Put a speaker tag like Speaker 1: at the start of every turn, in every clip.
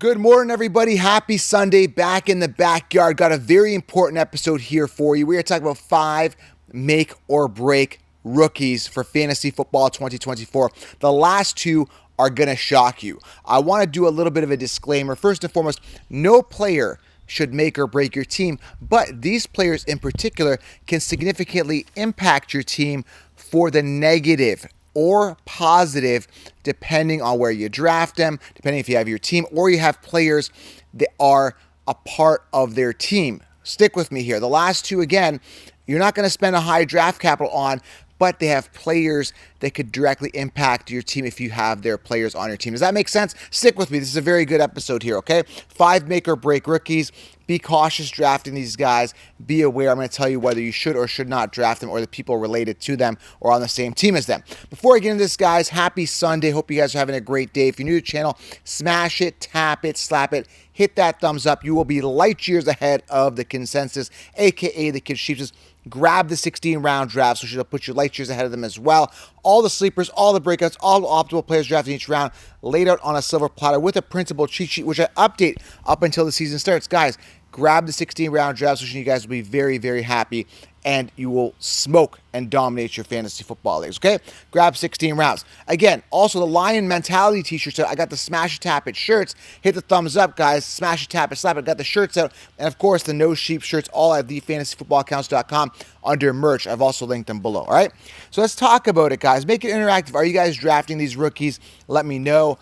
Speaker 1: Good morning, everybody. Happy Sunday. Back in the backyard. Got a very important episode here for you. We are talking about 5 make or break rookies for fantasy football 2024. The last 2 are going to shock you. I want to do a little bit of a disclaimer. First and foremost, no player should make or break your team, but these players in particular can significantly impact your team for the negative or positive, depending on where you draft them, depending if you have your team or you have players that are a part of their team. Stick with me here. The last 2, again, you're not going to spend a high draft capital on, but they have players that could directly impact your team if you have their players on your team. Does that make sense? Stick with me. This is a very good episode here, okay? 5 make or break rookies. Be cautious drafting these guys. Be aware. I'm going to tell you whether you should or should not draft them or the people related to them or on the same team as them. Before I get into this, guys, happy Sunday. Hope you guys are having a great day. If you're new to the channel, smash it, tap it, slap it, hit that thumbs up. You will be light years ahead of the consensus, aka the Kid Sheeps. Grab the 16-round draft, so she'll put you light years ahead of them as well. All the sleepers, all the breakouts, all the optimal players drafted in each round, laid out on a silver platter with a printable cheat sheet, which I update up until the season starts. Guys, grab the 16-round draft session. You guys will be very, very happy, and you will smoke and dominate your fantasy football leagues, okay? Grab 16 rounds. Again, also the Lion Mentality t-shirts out. I got the Smash It, Tap It shirts. Hit the thumbs up, guys. Smash It, Tap It, Slap It. Got the shirts out. And, of course, the No Sheep shirts, all at thefantasyfootballaccounts.com under merch. I've also linked them below, all right? So let's talk about it, guys. Make it interactive. Are you guys drafting these rookies? Let me know.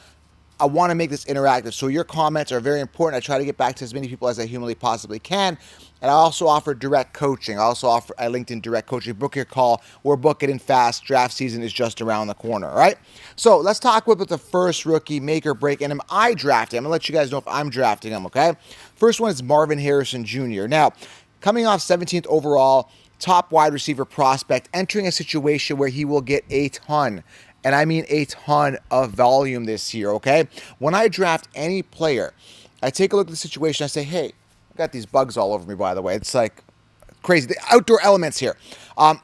Speaker 1: I want to make this interactive, so your comments are very important. I try to get back to as many people as I humanly possibly can. And I also offer direct coaching. I LinkedIn direct coaching. Book your call. We're booking in fast. Draft season is just around the corner, all right? So let's talk about the first rookie, make or break. And am I drafting? I'm going to let you guys know if I'm drafting them, okay? First one is Marvin Harrison Jr. Now, coming off 17th overall, top wide receiver prospect, entering a situation where he will get a ton, and I mean a ton of volume this year, okay? When I draft any player, I take a look at the situation. I say, hey, I got these bugs all over me, by the way. It's like crazy. The outdoor elements here.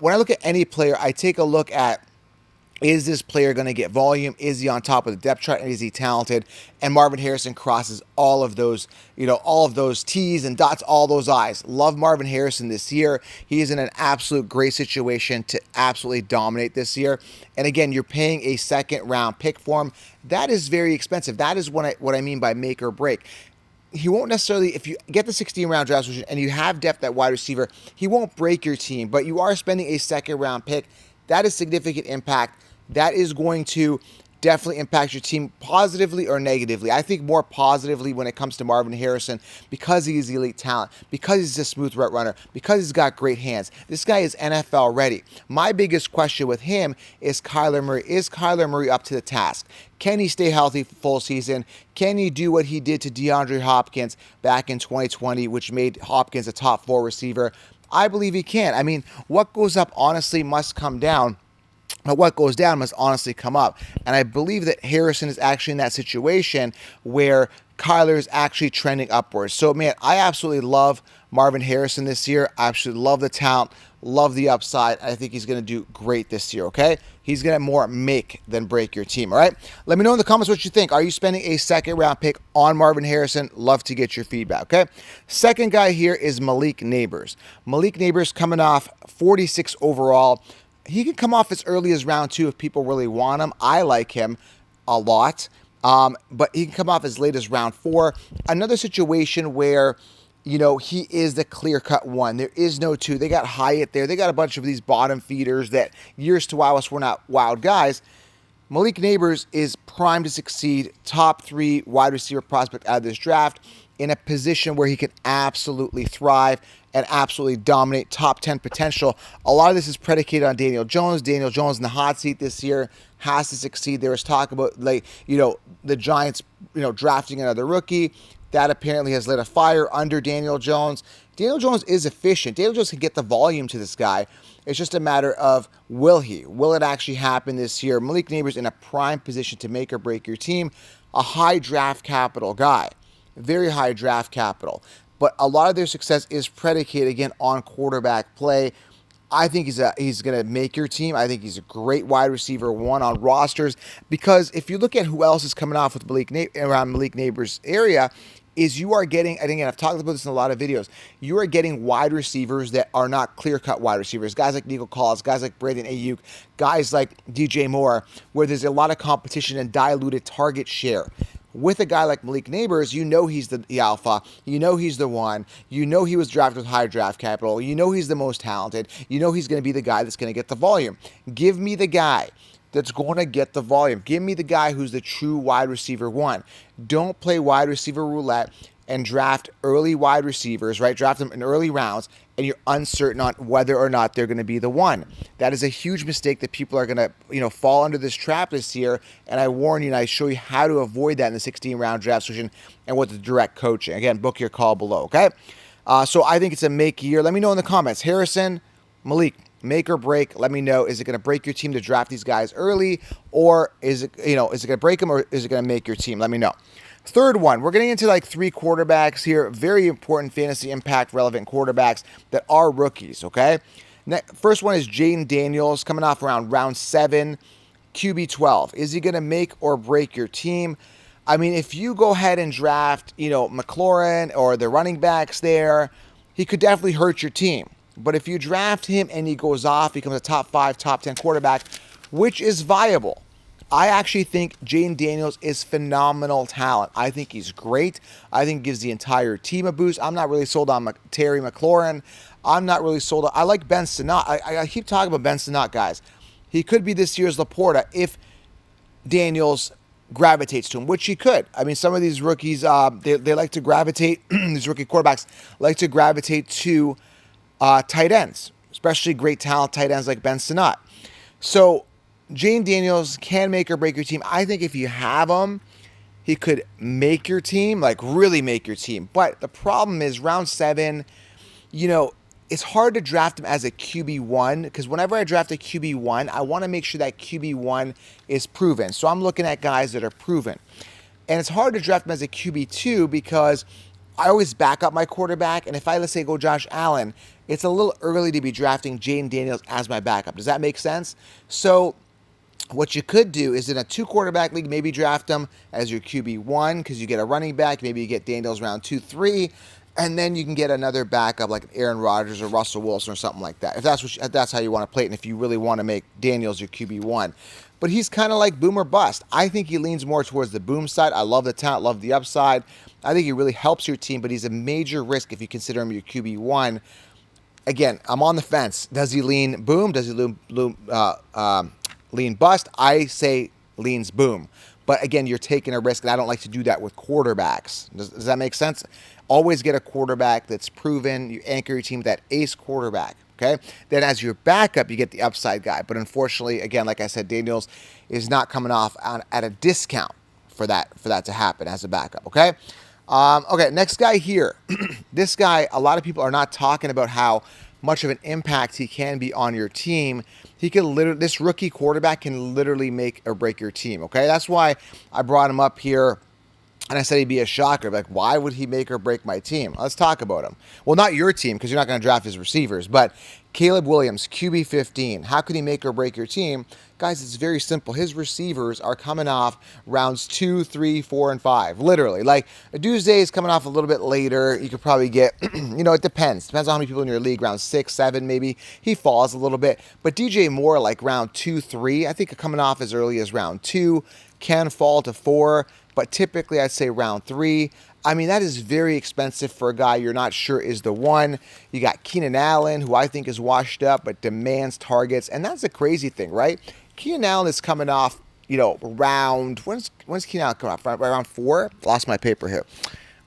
Speaker 1: When I look at any player, I take a look at, is this player going to get volume? Is he on top of the depth chart? And is he talented? And Marvin Harrison crosses all of those, all of those T's and dots all those I's. Love Marvin Harrison this year. He is in an absolute great situation to absolutely dominate this year. And again, you're paying a second-round pick for him. That is very expensive. That is what I mean by make or break. He won't necessarily, if you get the 16-round draft position and you have depth at wide receiver, he won't break your team, but you are spending a second-round pick. That is significant impact. That is going to definitely impact your team positively or negatively. I think more positively when it comes to Marvin Harrison because he is elite talent, because he's a smooth route runner, because he's got great hands. This guy is NFL ready. My biggest question with him is Kyler Murray. Is Kyler Murray up to the task? Can he stay healthy full season? Can he do what he did to DeAndre Hopkins back in 2020, which made Hopkins a top 4 receiver? I believe he can. I mean, what goes up honestly must come down. But what goes down must honestly come up. And I believe that Harrison is actually in that situation where Kyler is actually trending upwards. So, man, I absolutely love Marvin Harrison this year. I absolutely love the talent, love the upside. I think he's going to do great this year, okay? He's going to more make than break your team, all right? Let me know in the comments what you think. Are you spending a second-round pick on Marvin Harrison? Love to get your feedback, okay? Second guy here is Malik Nabers. Malik Nabers coming off 46 overall. He can come off as early as round 2 if people really want him. I like him a lot, but he can come off as late as round 4. Another situation where, he is the clear-cut one. There is no 2. They got Hyatt there. They got a bunch of these bottom feeders that years to wow us were not wild guys. Malik Nabers is primed to succeed. Top 3 wide receiver prospect out of this draft in a position where he can absolutely thrive and absolutely dominate, top 10 potential. A lot of this is predicated on Daniel Jones. Daniel Jones in the hot seat this year has to succeed. There was talk about, the Giants, drafting another rookie. That apparently has lit a fire under Daniel Jones. Daniel Jones is efficient. Daniel Jones can get the volume to this guy. It's just a matter of will he? Will it actually happen this year? Malik Nabers in a prime position to make or break your team. A high draft capital guy. Very high draft capital. But a lot of their success is predicated, again, on quarterback play. I think he's going to make your team. I think he's a great wide receiver one on rosters, because if you look at who else is coming off with around Malik Nabers' area, is you are getting, and again, I've talked about this in a lot of videos, you are getting wide receivers that are not clear-cut wide receivers. Guys like Nico Collins, guys like Brandon Ayuk, guys like DJ Moore, where there's a lot of competition and diluted target share. With a guy like Malik Nabers, you know he's the alpha. You know he's the one. You know he was drafted with high draft capital. You know he's the most talented. You know he's going to be the guy that's going to get the volume. Give me the guy that's going to get the volume. Give me the guy who's the true wide receiver one. Don't play wide receiver roulette and draft early wide receivers, right? Draft them in early rounds, and you're uncertain on whether or not they're going to be the one. That is a huge mistake that people are going to, fall under this trap this year. And I warn you, and I show you how to avoid that in the 16-round draft session and with the direct coaching. Again, book your call below, okay? So I think it's a make year. Let me know in the comments. Harrison, Malik, make or break. Let me know. Is it going to break your team to draft these guys early, or is it going to break them, or is it going to make your team? Let me know. Third one, we're getting into like 3 quarterbacks here. Very important fantasy impact relevant quarterbacks that are rookies, okay? First one is Jayden Daniels, coming off around round 7, QB 12. Is he going to make or break your team? I mean, if you go ahead and draft, McLaurin or the running backs there, he could definitely hurt your team. But if you draft him and he goes off, becomes a top 5, top 10 quarterback, which is viable. I actually think Jayden Daniels is phenomenal talent. I think he's great. I think gives the entire team a boost. I'm not really sold on Terry McLaurin. I'm not really sold on... I like Ben Sinnott. I keep talking about Ben Sinnott, guys. He could be this year's Laporta if Daniels gravitates to him, which he could. I mean, some of these rookies, they like to gravitate, these rookie quarterbacks like to gravitate to tight ends, especially great talent tight ends like Ben Sinnott. So Jayden Daniels can make or break your team. I think if you have him, he could make your team, like really make your team. But the problem is round 7, it's hard to draft him as a QB1, because whenever I draft a QB1, I want to make sure that QB1 is proven. So I'm looking at guys that are proven. And it's hard to draft him as a QB2 because I always back up my quarterback. And if I, let's say, go Josh Allen, it's a little early to be drafting Jayden Daniels as my backup. Does that make sense? So what you could do is in a 2-quarterback league, maybe draft him as your QB1 because you get a running back. Maybe you get Daniels round 2, 3, and then you can get another backup like Aaron Rodgers or Russell Wilson or something like that. If that's how you want to play it, and if you really want to make Daniels your QB1. But he's kind of like boom or bust. I think he leans more towards the boom side. I love the talent, love the upside. I think he really helps your team, but he's a major risk if you consider him your QB1. Again, I'm on the fence. Does he lean boom? Does he lean bust? I say leans boom. But again, you're taking a risk, and I don't like to do that with quarterbacks. Does that make sense? Always get a quarterback that's proven. You anchor your team with that ace quarterback, okay? Then as your backup, you get the upside guy. But unfortunately, again, like I said, Daniels is not coming off at a discount for that to happen as a backup, okay? Okay, next guy here. This guy, a lot of people are not talking about how much of an impact he can be on your team. He can literally, this rookie quarterback can literally make or break your team, okay? That's why I brought him up here, and I said he'd be a shocker. Like, why would he make or break my team? Let's talk about him. Well, not your team, because you're not going to draft his receivers, but Caleb Williams, QB 15. How could he make or break your team? Guys, it's very simple. His receivers are coming off rounds 2, 3, 4, and 5. Literally. Like, Aduzay is coming off a little bit later. You could probably get, it depends. Depends on how many people in your league. Round 6, 7, maybe. He falls a little bit. But DJ Moore, like round 2, 3, I think coming off as early as round 2, can fall to 4. But typically, I'd say round 3. I mean, that is very expensive for a guy you're not sure is the one. You got Keenan Allen, who I think is washed up but demands targets. And that's the crazy thing, right? Keenan Allen is coming off, round... When's Keenan Allen coming off? Around 4? Lost my paper here.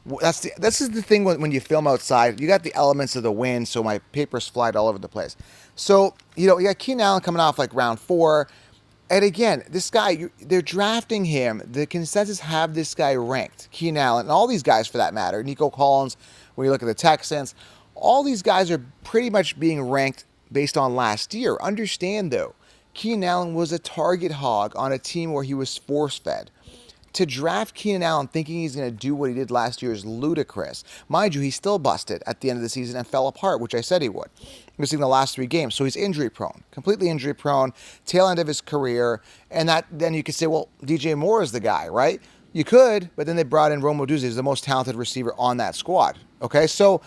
Speaker 1: This is the thing when you film outside. You got the elements of the wind, so my paper's flying all over the place. So, you got Keenan Allen coming off like round 4. And again, this guy, they're drafting him. The consensus have this guy ranked. Keenan Allen, and all these guys for that matter. Nico Collins, when you look at the Texans, all these guys are pretty much being ranked based on last year. Understand, though, Keenan Allen was a target hog on a team where he was force-fed. to draft Keenan Allen thinking he's going to do what he did last year is ludicrous. Mind you, he still busted at the end of the season and fell apart, which I said he would, missing the last 3 games. So he's injury prone, completely injury prone, tail end of his career. And that then you could say, well, DJ Moore is the guy, right? You could, but then they brought in Rome Odunze, who's the most talented receiver on that squad. Okay, so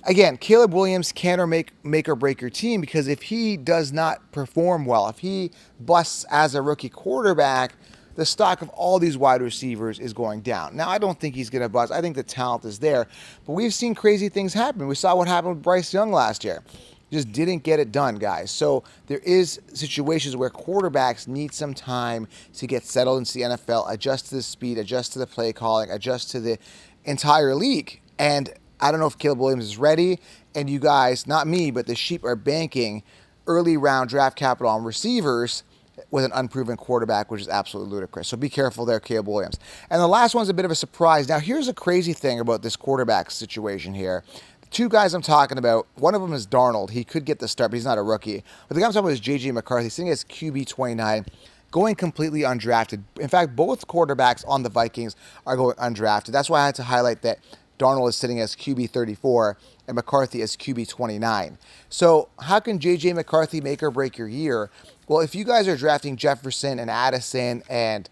Speaker 1: again, Caleb Williams can or make or break your team, because if he does not perform well, if he busts as a rookie quarterback, the stock of all these wide receivers is going down. Now, I don't think he's going to bust. I think the talent is there, but we've seen crazy things happen. We saw what happened with Bryce Young last year. Just didn't get it done, guys. So there is situations where quarterbacks need some time to get settled into the NFL, adjust to the speed, adjust to the play calling, adjust to the entire league. And I don't know if Caleb Williams is ready, and you guys, not me, but the sheep are banking early round draft capital on receivers with an unproven quarterback, which is absolutely ludicrous. So be careful there, Caleb Williams. And the last one's a bit of a surprise. Now, here's a crazy thing about this quarterback situation here. The 2 guys I'm talking about, one of them is Darnold. He could get the start, but he's not a rookie. But the guy I'm talking about is J.J. McCarthy, sitting as QB 29, going completely undrafted. In fact, both quarterbacks on the Vikings are going undrafted. That's why I had to highlight that Darnold is sitting as QB 34 and McCarthy as QB 29. So how can J.J. McCarthy make or break your year? Well, if you guys are drafting Jefferson and Addison and,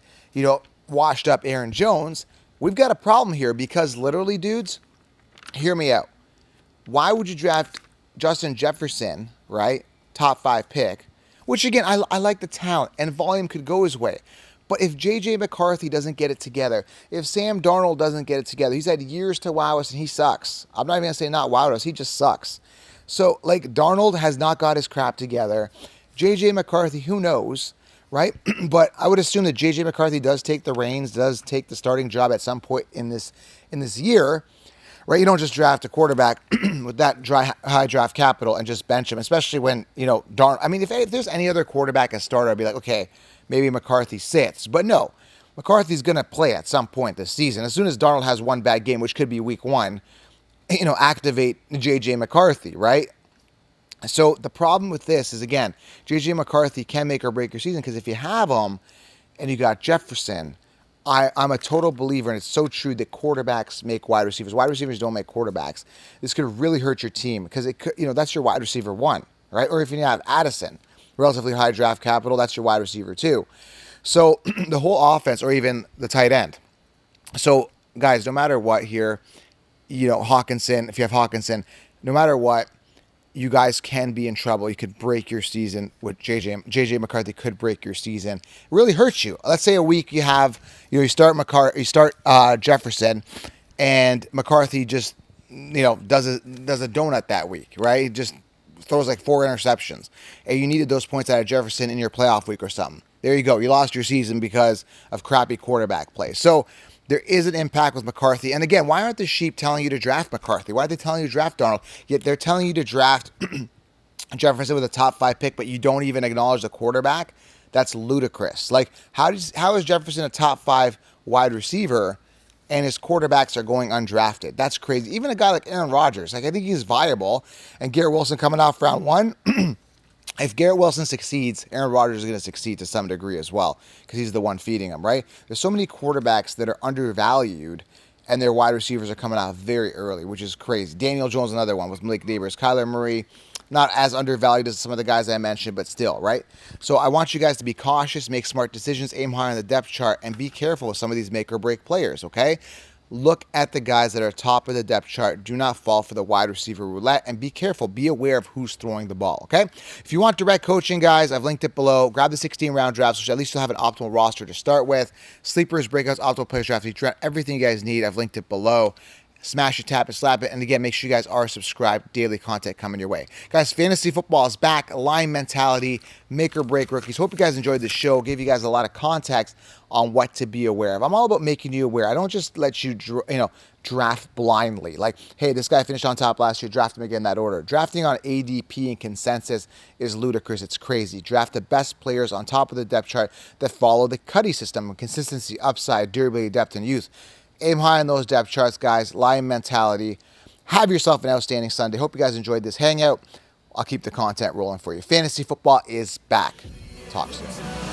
Speaker 1: washed up Aaron Jones, we've got a problem here, because literally, dudes, hear me out. Why would you draft Justin Jefferson, right? Top 5 pick, which again, I like the talent and volume could go his way. But if J.J. McCarthy doesn't get it together, if Sam Darnold doesn't get it together, he's had years to wow us and he sucks. I'm not even going to say not wow us, he just sucks. So, Darnold has not got his crap together. J.J. McCarthy, who knows, right? But I would assume that J.J. McCarthy does take the reins, does take the starting job at some point in this year, right? You don't just draft a quarterback with that high draft capital and just bench him, especially when, I mean, if there's any other quarterback as starter, I'd be like, okay, maybe McCarthy sits. But no, McCarthy's going to play at some point this season. As soon as Darnold has one bad game, which could be week 1, activate J.J. McCarthy, right? So the problem with this is, again, J.J. McCarthy can make or break your season, because if you have him and you got Jefferson, I'm a total believer, and it's so true, that quarterbacks make wide receivers. Wide receivers don't make quarterbacks. This could really hurt your team, because it could, that's your wide receiver 1, right? Or if you have Addison, relatively high draft capital, that's your wide receiver 2. So the whole offense, or even the tight end. So guys, no matter what here, Hawkinson, if you have Hawkinson, no matter what, you guys can be in trouble. You could break your season with J.J. McCarthy could break your season. It really hurts you. Let's say a week you have, you start Jefferson, and McCarthy just, does a donut that week, right? He just throws 4 interceptions, and you needed those points out of Jefferson in your playoff week or something. There you go. You lost your season because of crappy quarterback play. So there is an impact with McCarthy. And again, why aren't the sheep telling you to draft McCarthy? Why are they telling you to draft Darnold? Yet they're telling you to draft Jefferson with a top 5 pick, but you don't even acknowledge the quarterback? That's ludicrous. How is Jefferson a top 5 wide receiver and his quarterbacks are going undrafted? That's crazy. Even a guy like Aaron Rodgers, I think he's viable. And Garrett Wilson coming off round 1, if Garrett Wilson succeeds, Aaron Rodgers is going to succeed to some degree as well, because he's the one feeding him, right? There's so many quarterbacks that are undervalued, and their wide receivers are coming out very early, which is crazy. Daniel Jones, another one with Malik Neighbors. Kyler Murray, not as undervalued as some of the guys I mentioned, but still, right? So I want you guys to be cautious, make smart decisions, aim high on the depth chart, and be careful with some of these make or break players, okay? Look at the guys that are top of the depth chart. Do not fall for the wide receiver roulette, and be careful. Be aware of who's throwing the ball, okay? If you want direct coaching, guys, I've linked it below. Grab the 16-round drafts, which at least you'll have an optimal roster to start with. Sleepers, breakouts, optimal players draft, everything you guys need. I've linked it below. Smash it, tap it, slap it. And again, make sure you guys are subscribed. Daily content coming your way. Guys, fantasy football is back. Line mentality, make or break rookies. Hope you guys enjoyed the show. Gave you guys a lot of context on what to be aware of. I'm all about making you aware. I don't just let you, draft blindly. Hey, this guy finished on top last year. Draft him again in that order. Drafting on ADP and consensus is ludicrous. It's crazy. Draft the best players on top of the depth chart that follow the Cuddy system: consistency, upside, durability, depth, and youth. Aim high on those depth charts, guys. Lion mentality. Have yourself an outstanding Sunday. Hope you guys enjoyed this hangout. I'll keep the content rolling for you. Fantasy football is back. Talk soon.